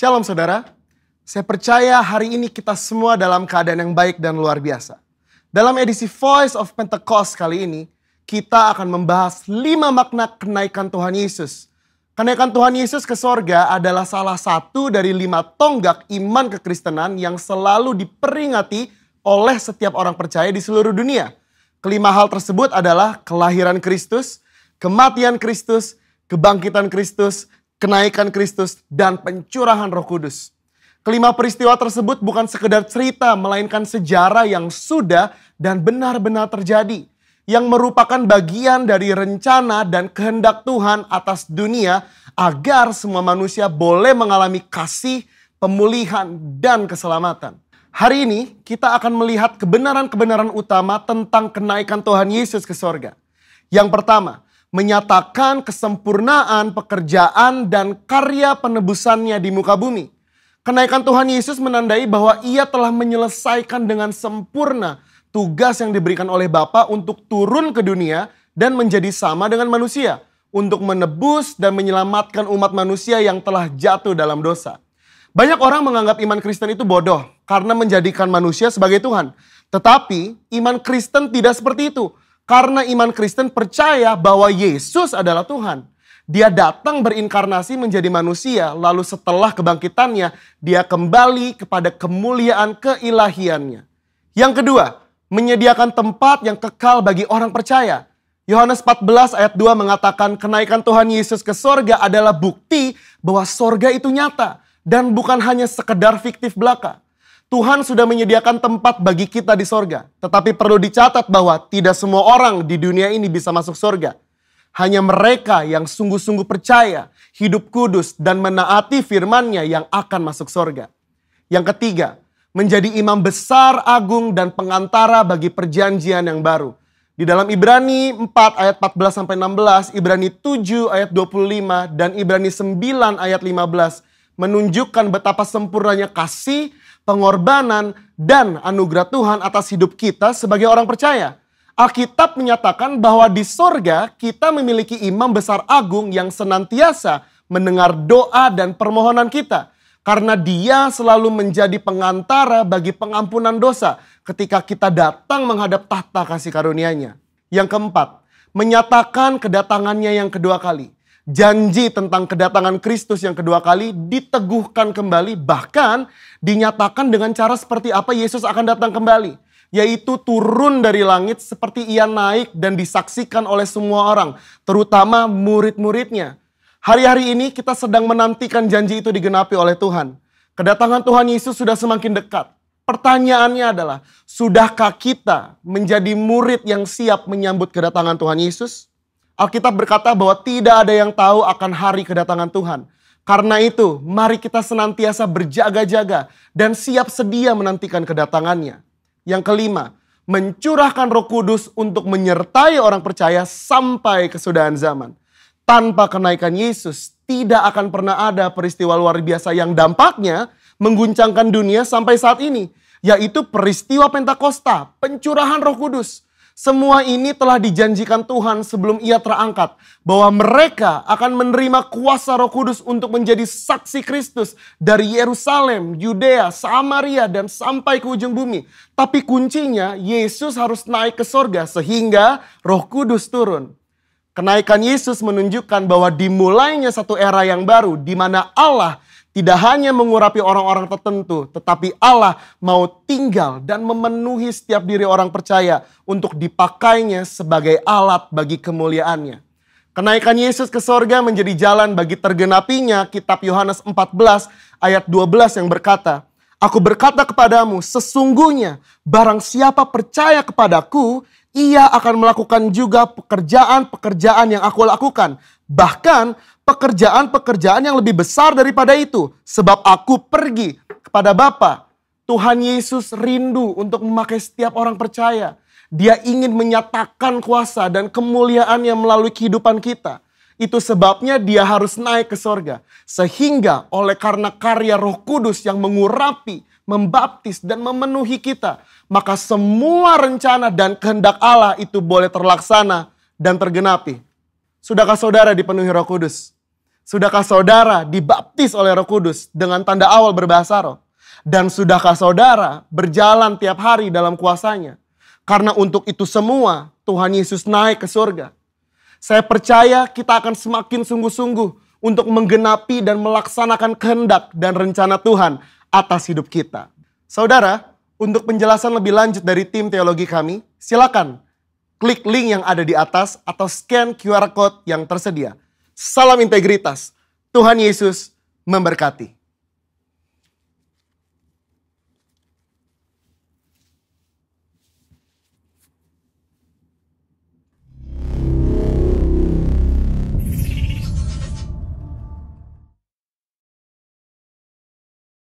Shalom saudara, saya percaya hari ini kita semua dalam keadaan yang baik dan luar biasa. Dalam edisi Voice of Pentecost kali ini, kita akan membahas 5 makna kenaikan Tuhan Yesus. Kenaikan Tuhan Yesus ke sorga adalah salah satu dari 5 tonggak iman kekristenan yang selalu diperingati oleh setiap orang percaya di seluruh dunia. Kelima hal tersebut adalah kelahiran Kristus, kematian Kristus, kebangkitan Kristus, kenaikan Kristus, dan pencurahan Roh Kudus. Kelima peristiwa tersebut bukan sekedar cerita, melainkan sejarah yang sudah dan benar-benar terjadi, yang merupakan bagian dari rencana dan kehendak Tuhan atas dunia agar semua manusia boleh mengalami kasih, pemulihan, dan keselamatan. Hari ini kita akan melihat kebenaran-kebenaran utama tentang kenaikan Tuhan Yesus ke sorga. Yang pertama, menyatakan kesempurnaan pekerjaan dan karya penebusannya di muka bumi. Kenaikan Tuhan Yesus menandai bahwa ia telah menyelesaikan dengan sempurna tugas yang diberikan oleh Bapa untuk turun ke dunia dan menjadi sama dengan manusia, untuk menebus dan menyelamatkan umat manusia yang telah jatuh dalam dosa. Banyak orang menganggap iman Kristen itu bodoh karena menjadikan manusia sebagai Tuhan. Tetapi iman Kristen tidak seperti itu. Karena iman Kristen percaya bahwa Yesus adalah Tuhan. Dia datang berinkarnasi menjadi manusia, lalu setelah kebangkitannya, dia kembali kepada kemuliaan keilahiannya. Yang kedua, menyediakan tempat yang kekal bagi orang percaya. Yohanes 14 ayat 2 mengatakan kenaikan Tuhan Yesus ke sorga adalah bukti bahwa sorga itu nyata dan bukan hanya sekedar fiktif belaka. Tuhan sudah menyediakan tempat bagi kita di sorga. Tetapi perlu dicatat bahwa tidak semua orang di dunia ini bisa masuk sorga. Hanya mereka yang sungguh-sungguh percaya, hidup kudus, dan menaati firman-Nya yang akan masuk sorga. Yang ketiga, menjadi imam besar, agung, dan pengantara bagi perjanjian yang baru. Di dalam Ibrani 4 ayat 14-16, Ibrani 7 ayat 25, dan Ibrani 9 ayat 15 menunjukkan betapa sempurnanya kasih, pengorbanan, dan anugerah Tuhan atas hidup kita sebagai orang percaya. Alkitab menyatakan bahwa di sorga kita memiliki imam besar agung yang senantiasa mendengar doa dan permohonan kita. Karena dia selalu menjadi pengantara bagi pengampunan dosa ketika kita datang menghadap tahta kasih karunia-Nya. Yang keempat, menyatakan kedatangannya yang kedua kali. Janji tentang kedatangan Kristus yang kedua kali diteguhkan kembali, bahkan dinyatakan dengan cara seperti apa Yesus akan datang kembali. Yaitu turun dari langit seperti ia naik dan disaksikan oleh semua orang, terutama murid-muridnya. Hari-hari ini kita sedang menantikan janji itu digenapi oleh Tuhan. Kedatangan Tuhan Yesus sudah semakin dekat. Pertanyaannya adalah, sudahkah kita menjadi murid yang siap menyambut kedatangan Tuhan Yesus? Alkitab berkata bahwa tidak ada yang tahu akan hari kedatangan Tuhan. Karena itu, mari kita senantiasa berjaga-jaga dan siap sedia menantikan kedatangannya. Yang kelima, mencurahkan Roh Kudus untuk menyertai orang percaya sampai kesudahan zaman. Tanpa kenaikan Yesus, tidak akan pernah ada peristiwa luar biasa yang dampaknya mengguncangkan dunia sampai saat ini. Yaitu peristiwa Pentakosta, pencurahan Roh Kudus. Semua ini telah dijanjikan Tuhan sebelum ia terangkat. Bahwa mereka akan menerima kuasa Roh Kudus untuk menjadi saksi Kristus dari Yerusalem, Yudea, Samaria, dan sampai ke ujung bumi. Tapi kuncinya Yesus harus naik ke sorga sehingga Roh Kudus turun. Kenaikan Yesus menunjukkan bahwa dimulainya satu era yang baru di mana Allah tidak hanya mengurapi orang-orang tertentu, tetapi Allah mau tinggal dan memenuhi setiap diri orang percaya untuk dipakainya sebagai alat bagi kemuliaannya. Kenaikan Yesus ke sorga menjadi jalan bagi tergenapinya kitab Yohanes 14 ayat 12 yang berkata, "Aku berkata kepadamu, sesungguhnya barang siapa percaya kepadaku, ia akan melakukan juga pekerjaan-pekerjaan yang aku lakukan. Bahkan pekerjaan-pekerjaan yang lebih besar daripada itu. Sebab aku pergi kepada Bapa." Tuhan Yesus rindu untuk memakai setiap orang percaya. Dia ingin menyatakan kuasa dan kemuliaannya melalui kehidupan kita. Itu sebabnya dia harus naik ke sorga. Sehingga oleh karena karya Roh Kudus yang mengurapi, membaptis, dan memenuhi kita, maka semua rencana dan kehendak Allah itu boleh terlaksana dan tergenapi. Sudahkah saudara dipenuhi Roh Kudus? Sudahkah saudara dibaptis oleh Roh Kudus dengan tanda awal berbahasa roh? Dan sudahkah saudara berjalan tiap hari dalam kuasa-Nya? Karena untuk itu semua Tuhan Yesus naik ke surga. Saya percaya kita akan semakin sungguh-sungguh untuk menggenapi dan melaksanakan kehendak dan rencana Tuhan atas hidup kita. Saudara, untuk penjelasan lebih lanjut dari tim teologi kami, silakan klik link yang ada di atas atau scan QR Code yang tersedia. Salam integritas. Tuhan Yesus memberkati.